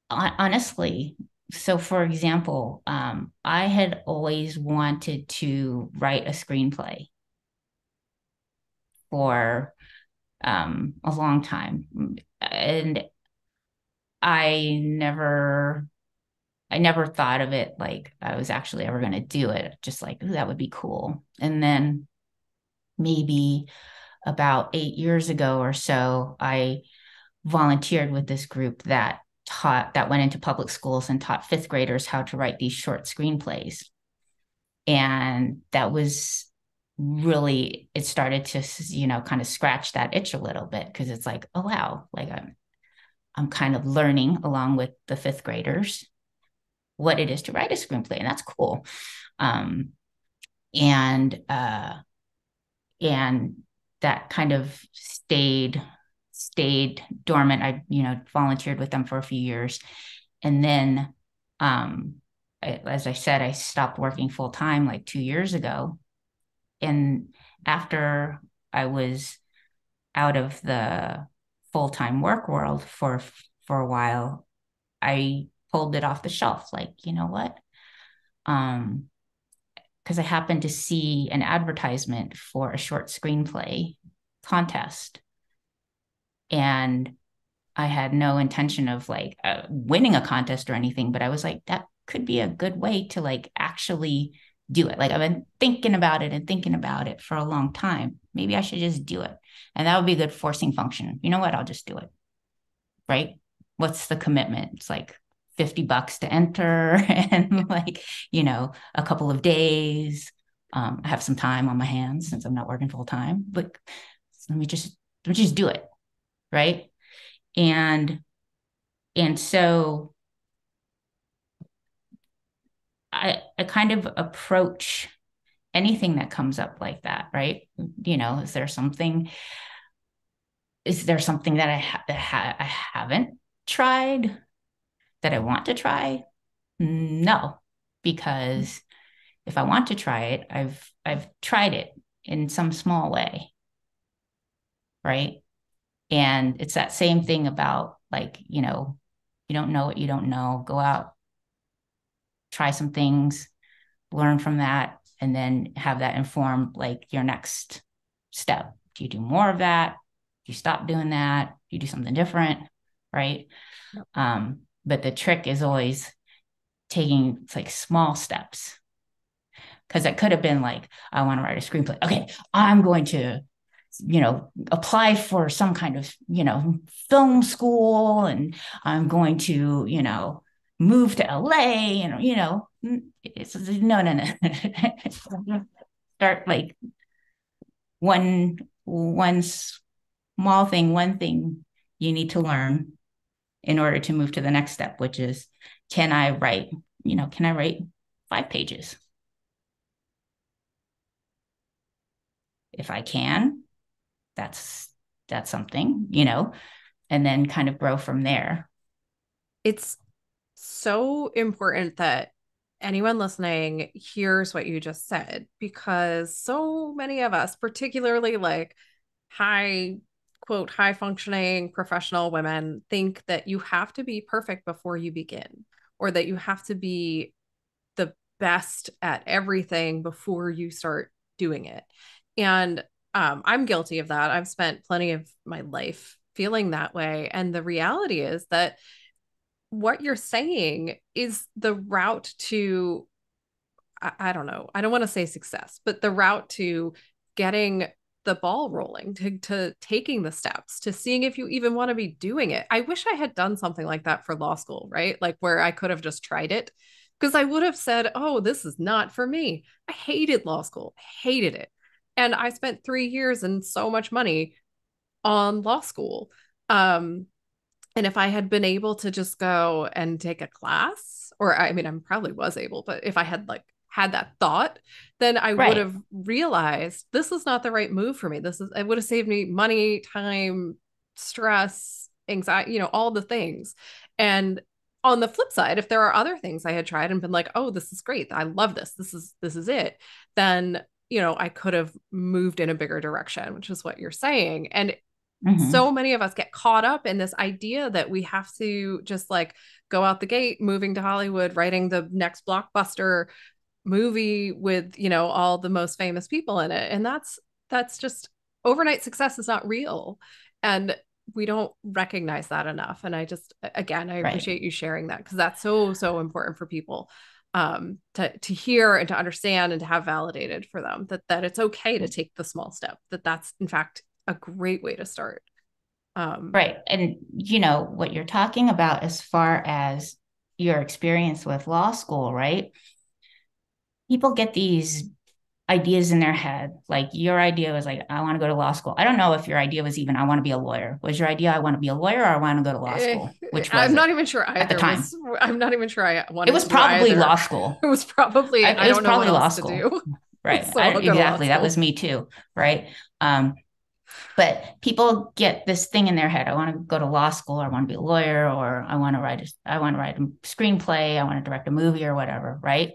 honestly. So for example, I had always wanted to write a screenplay for a long time. And I never thought of it like I was actually ever going to do it. Just like, ooh, that would be cool. And then maybe about 8 years ago or so, I volunteered with this group that went into public schools and taught fifth graders how to write these short screenplays. And that was really, it started to, kind of scratch that itch a little bit, because it's like, oh, wow, like I'm kind of learning along with the fifth graders what it is to write a screenplay. And that's cool. Um, and, uh, and that kind of stayed dormant. I, volunteered with them for a few years. And then, as I said, I stopped working full time like 2 years ago. And after I was out of the full time work world for a while, I pulled it off the shelf. Like, you know what? Because I happened to see an advertisement for a short screenplay contest, and I had no intention of like winning a contest or anything, but I was like, that could be a good way to like actually do it. Like, I've been thinking about it and thinking about it for a long time. Maybe I should just do it. And that would be a good forcing function. You know what? I'll just do it. Right? What's the commitment? It's like $50 to enter and like, a couple of days. I have some time on my hands since I'm not working full time, but let me just do it. Right. And so I kind of approach anything that comes up like that, right? Is there something that I haven't tried that I want to try? No, because if I want to try it, I've tried it in some small way, right? And it's that same thing about like, you don't know what you don't know. Go out, try some things, learn from that, and then have that inform like your next step. Do you do more of that? Do you stop doing that? Do you do something different? Right. But the trick is always taking like small steps. Because it could have been like, I want to write a screenplay. Okay, I'm going to, apply for some kind of, film school, and I'm going to, move to LA, and, it's no. Start like one small thing, one thing you need to learn in order to move to the next step, which is, can I write 5 pages? If I can, that's something, and then kind of grow from there. It's so important that anyone listening hears what you just said, because so many of us, particularly like high quote high functioning professional women, think that you have to be perfect before you begin, or that you have to be the best at everything before you start doing it. And I'm guilty of that. I've spent plenty of my life feeling that way. And the reality is that what you're saying is the route to, I don't know, I don't want to say success, but the route to getting the ball rolling, to taking the steps, to seeing if you even want to be doing it. I wish I had done something like that for law school, right? Like where I could have just tried it, because I would have said, oh, this is not for me. I hated law school, hated it. And I spent 3 years and so much money on law school. And if I had been able to just go and take a class, or I mean, I probably was able, but if I had like had that thought, then I would Right. have realized this is not the right move for me. It would have saved me money, time, stress, anxiety, all the things. And on the flip side, if there are other things I had tried and been like, oh, this is great. I love this. This is it. Then, I could have moved in a bigger direction, which is what you're saying. And Mm-hmm. so many of us get caught up in this idea that we have to just like go out the gate, moving to Hollywood, writing the next blockbuster movie with, all the most famous people in it. And that's just, overnight success is not real. And we don't recognize that enough. And I just, again, I Right. appreciate you sharing that, because that's so, so important for people to hear and to understand and to have validated for them that it's okay to take the small step, that's in fact a great way to start. Um, Right. And what you're talking about as far as your experience with law school, right? people get these ideas in their head. Like your idea was like, I want to go to law school. I don't know if your idea was even, I want to be a lawyer. Was your idea, I want to be a lawyer, or I want to go to law school? Which was I'm it not even sure at the either time? was, I'm not even sure I It wanted was to do probably either. law school. It was probably, I It was don't know what probably law else to school. do. Right. So I'll go to law Exactly. That school. was me too. Right. But people get this thing in their head. I want to go to law school, or I want to be a lawyer, or I want to write a screenplay, I want to direct a movie or whatever. Right.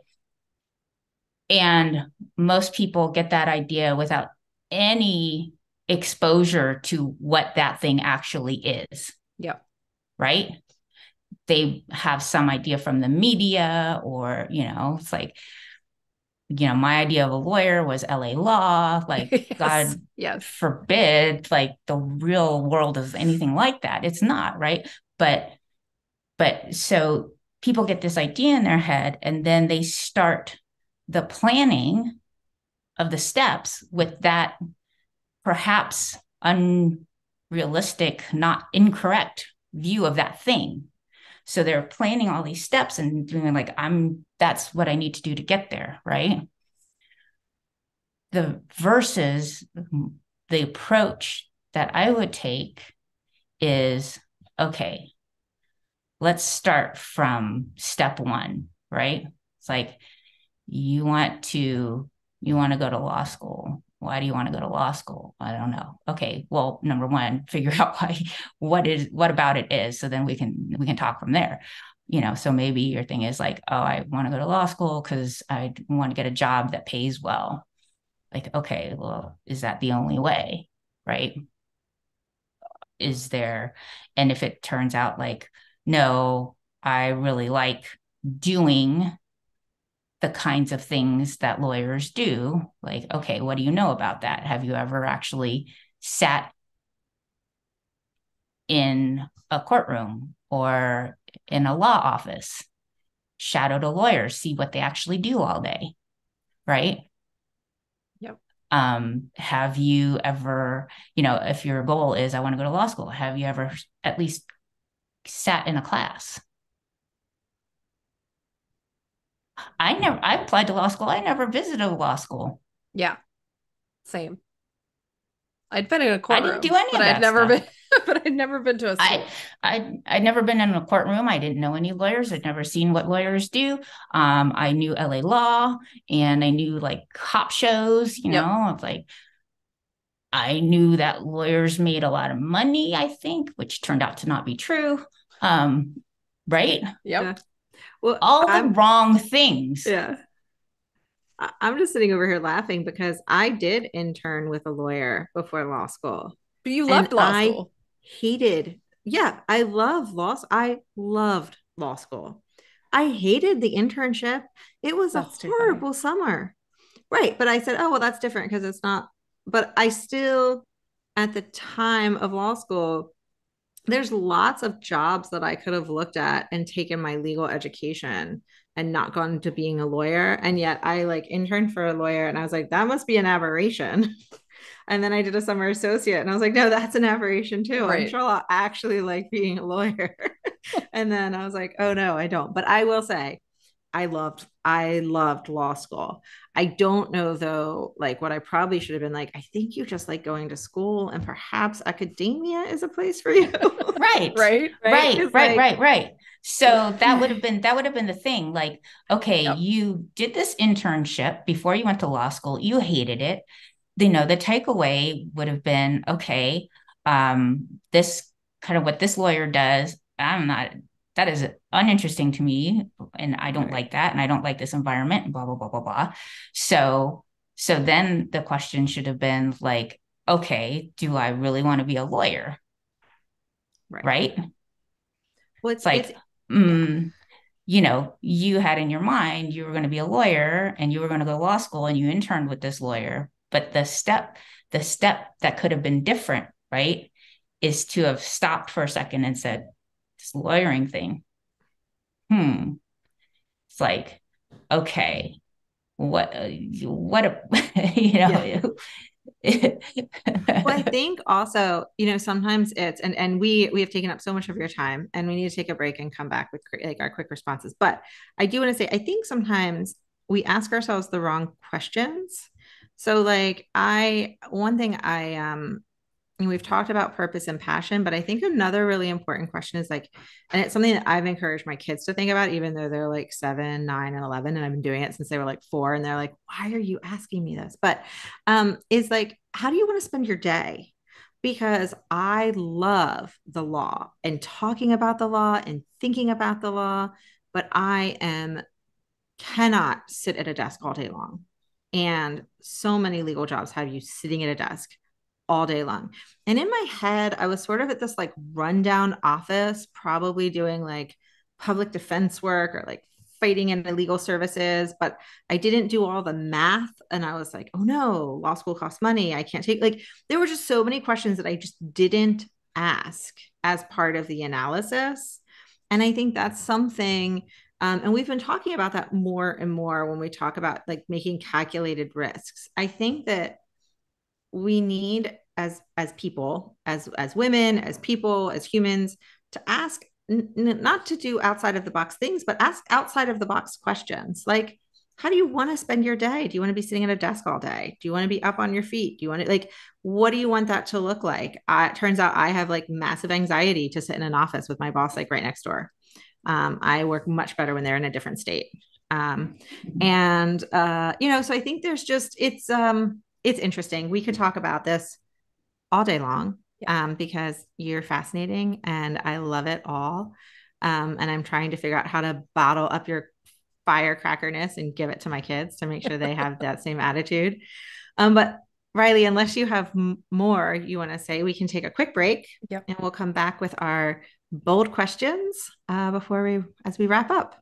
And most people get that idea without any exposure to what that thing actually is. Yep. Right. They have some idea from the media, or, it's like, my idea of a lawyer was LA law, like Yes. God Yes. forbid, like the real world is anything like that. It's not, right? But so people get this idea in their head, and then they start the planning of the steps with that perhaps unrealistic, not incorrect view of that thing. So they're planning all these steps and doing like, that's what I need to do to get there, right? Versus the approach that I would take is, okay, let's start from step one, right? It's like, you want to go to law school. Why do you want to go to law school? I don't know. Okay, well, number one, figure out what about it is, so then we can talk from there. So maybe your thing is like, oh, I want to go to law school because I want to get a job that pays well. Like, okay, well, is that the only way? Right? Is there, and if it turns out like, no, I really like doing the kinds of things that lawyers do, like, okay, what do you know about that? Have you ever actually sat in a courtroom or in a law office, shadowed a lawyer, see what they actually do all day, right? Yep. Have you ever, if your goal is, I want to go to law school, have you ever at least sat in a class? I applied to law school. I never visited a law school. Yeah. Same. I'd been in a I didn't courtroom, do any but of I'd that never stuff. been, but I'd never been to a school. I'd never been in a courtroom. I didn't know any lawyers. I'd never seen what lawyers do. I knew LA law, and I knew like cop shows, Yep. of like, I knew that lawyers made a lot of money, I think, which turned out to not be true. Right? Yep. Yeah. Well, all the wrong things. Yeah. I'm just sitting over here laughing because I did intern with a lawyer before law school. But you loved law school. I loved law school. I hated the internship. It was a horrible summer. Right. But I said, oh, well, that's different because it's not. But I still, at the time of law school, there's lots of jobs that I could have looked at and taken my legal education and not gone to being a lawyer. And yet I like interned for a lawyer and I was like, that must be an aberration. And then I did a summer associate and I was like, no, that's an aberration too. Right. I'm sure I'll actually like being a lawyer. And then I was like, oh no, I don't. But I will say, I loved law school. I don't know though, like what I probably should have been like, I think you just like going to school and perhaps academia is a place for you. Right. So that would have been the thing. Like, okay, yep. You did this internship before you went to law school. You hated it. The takeaway would have been, okay, this kind of what this lawyer does, that is uninteresting to me. And I don't like that. And I don't like this environment and blah, blah, blah, blah, blah. So then the question should have been like, okay, do I really want to be a lawyer? Right. Well, it's like, you had in your mind, you were going to be a lawyer and you were going to go to law school and you interned with this lawyer. But the step that could have been different, right, is to have stopped for a second and said, this lawyering thing, it's like, okay, what well, I think also, sometimes it's, and we have taken up so much of your time and we need to take a break and come back with like our quick responses. But I do want to say, I think sometimes we ask ourselves the wrong questions. So like one thing and we've talked about purpose and passion, but I think another really important question is like, and it's something that I've encouraged my kids to think about, even though they're like 7, 9, and 11, and I've been doing it since they were like 4, and they're like, why are you asking me this? But is like, how do you want to spend your day? Because I love the law and talking about the law and thinking about the law, but cannot sit at a desk all day long. And so many legal jobs have you sitting at a desk all day long. And in my head, I was sort of at this like rundown office, probably doing like public defense work or like fighting in legal services, but I didn't do all the math. And I was like, oh no, law school costs money. I can't take, like, there were just so many questions that I just didn't ask as part of the analysis. And I think that's something, and we've been talking about that more and more when we talk about like making calculated risks. I think that we need as people, as women, as people, as humans, to ask, not to do outside of the box things, but ask outside of the box questions. Like, how do you want to spend your day? Do you want to be sitting at a desk all day? Do you want to be up on your feet? Do you want to, like, what do you want that to look like? It turns out I have like massive anxiety to sit in an office with my boss like right next door. I work much better when they're in a different state. And so I think there's just, it's interesting. We could talk about this all day long, because you're fascinating and I love it all. And I'm trying to figure out how to bottle up your firecrackerness and give it to my kids to make sure they have that same attitude. But Riley, unless you have more you want to say, we can take a quick break. Yep. And we'll come back with our bold questions as we wrap up.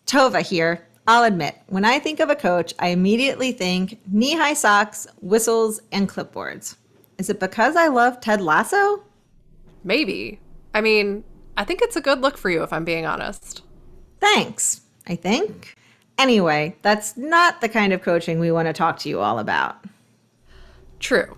Tova here. I'll admit, when I think of a coach, I immediately think knee-high socks, whistles, and clipboards. Is it because I love Ted Lasso? Maybe. I mean, I think it's a good look for you, if I'm being honest. Thanks, I think. Anyway, that's not the kind of coaching we want to talk to you all about. True.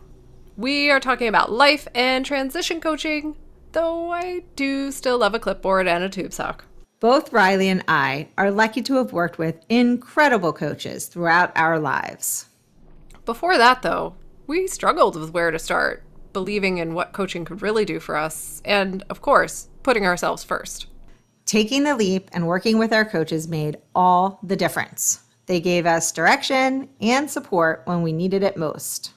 We are talking about life and transition coaching, though I do still love a clipboard and a tube sock. Both Riley and I are lucky to have worked with incredible coaches throughout our lives. Before that, though, we struggled with where to start, believing in what coaching could really do for us, and, of course, putting ourselves first. Taking the leap and working with our coaches made all the difference. They gave us direction and support when we needed it most.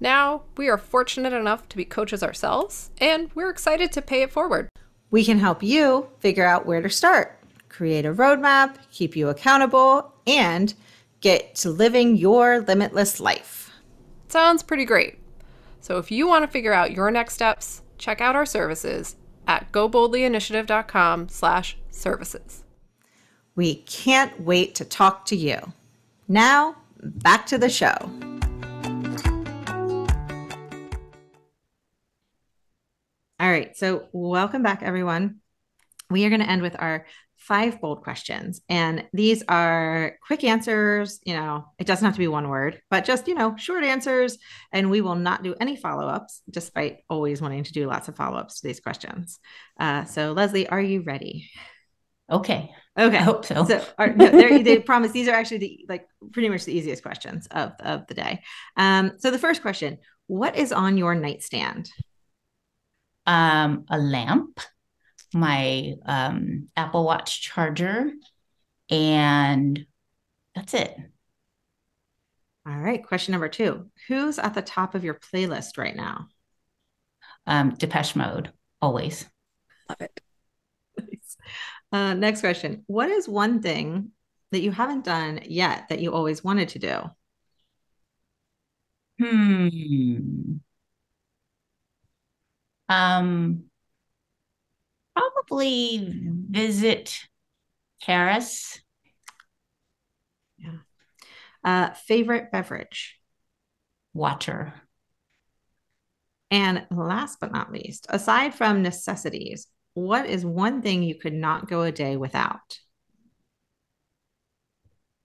Now, we are fortunate enough to be coaches ourselves, and we're excited to pay it forward. We can help you figure out where to start, create a roadmap, keep you accountable, and get to living your limitless life. Sounds pretty great. So if you want to figure out your next steps, check out our services at goboldlyinitiative.com/services. We can't wait to talk to you. Now, back to the show. All right, so welcome back, everyone. We are going to end with our 5 bold questions. And these are quick answers. It doesn't have to be one word, but just, short answers. And we will not do any follow-ups, despite always wanting to do lots of follow-ups to these questions. So Lesley, are you ready? Okay. Okay. I hope so. They promise these are actually pretty much the easiest questions of the day. So the first question, what is on your nightstand? A lamp, my Apple Watch charger, and that's it. All right. Question number 2. Who's at the top of your playlist right now? Depeche Mode, always. Love it. Nice. Next question. What is one thing that you haven't done yet that you always wanted to do? Probably visit Paris. Yeah. Favorite beverage? Water. And last but not least, aside from necessities, what is one thing you could not go a day without?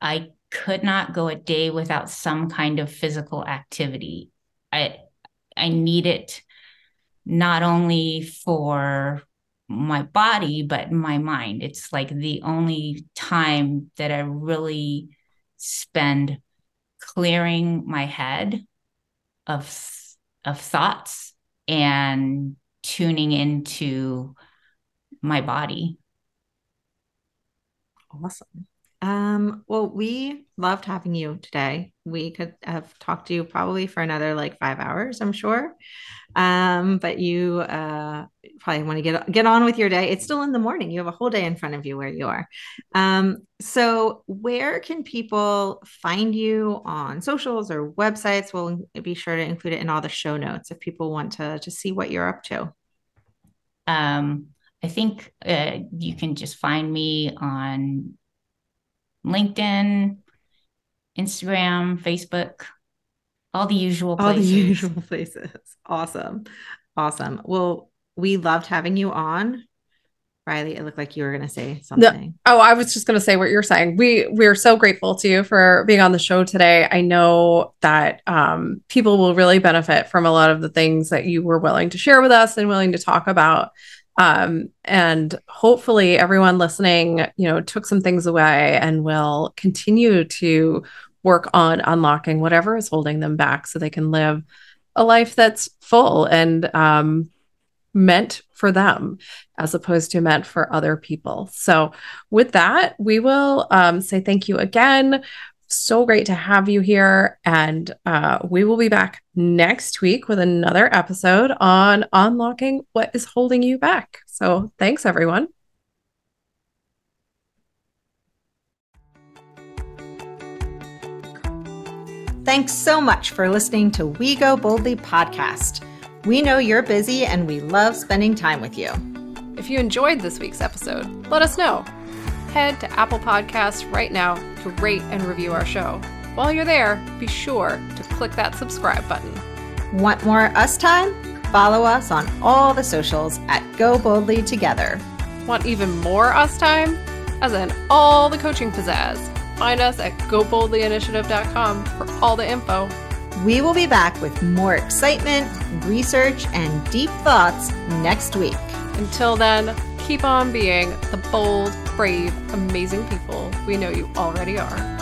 I could not go a day without some kind of physical activity. I need it not only for my body, but my mind. It's like the only time that I really spend clearing my head of thoughts and tuning into my body. Awesome. Well, we loved having you today. We could have talked to you probably for another like 5 hours, I'm sure. But you probably want to get on with your day. It's still in the morning. You have a whole day in front of you where you are. So where can people find you on socials or websites? We'll be sure to include it in all the show notes if people want to just see what you're up to. I think you can just find me on LinkedIn, Instagram, Facebook, all the usual places. All the usual places. Awesome. Awesome. Well, we loved having you on. Riley, it looked like you were going to say something. No. Oh, I was just going to say what you're saying. We're so grateful to you for being on the show today. I know that people will really benefit from a lot of the things that you were willing to share with us and willing to talk about. And hopefully everyone listening, took some things away and will continue to work on unlocking whatever is holding them back so they can live a life that's full and meant for them as opposed to meant for other people. So with that, we will say thank you again. So great to have you here. And we will be back next week with another episode on unlocking what is holding you back. So thanks, everyone. Thanks so much for listening to We Go Boldly podcast. We know you're busy and we love spending time with you. If you enjoyed this week's episode, let us know. Head to Apple Podcasts right now to rate and review our show. While you're there, be sure to click that subscribe button. Want more us time? Follow us on all the socials at Go Boldly Together. Want even more us time? As in all the coaching pizzazz. Find us at goboldlyinitiative.com for all the info. We will be back with more excitement, research, and deep thoughts next week. Until then, keep on being the bold, brave, amazing people we know you already are.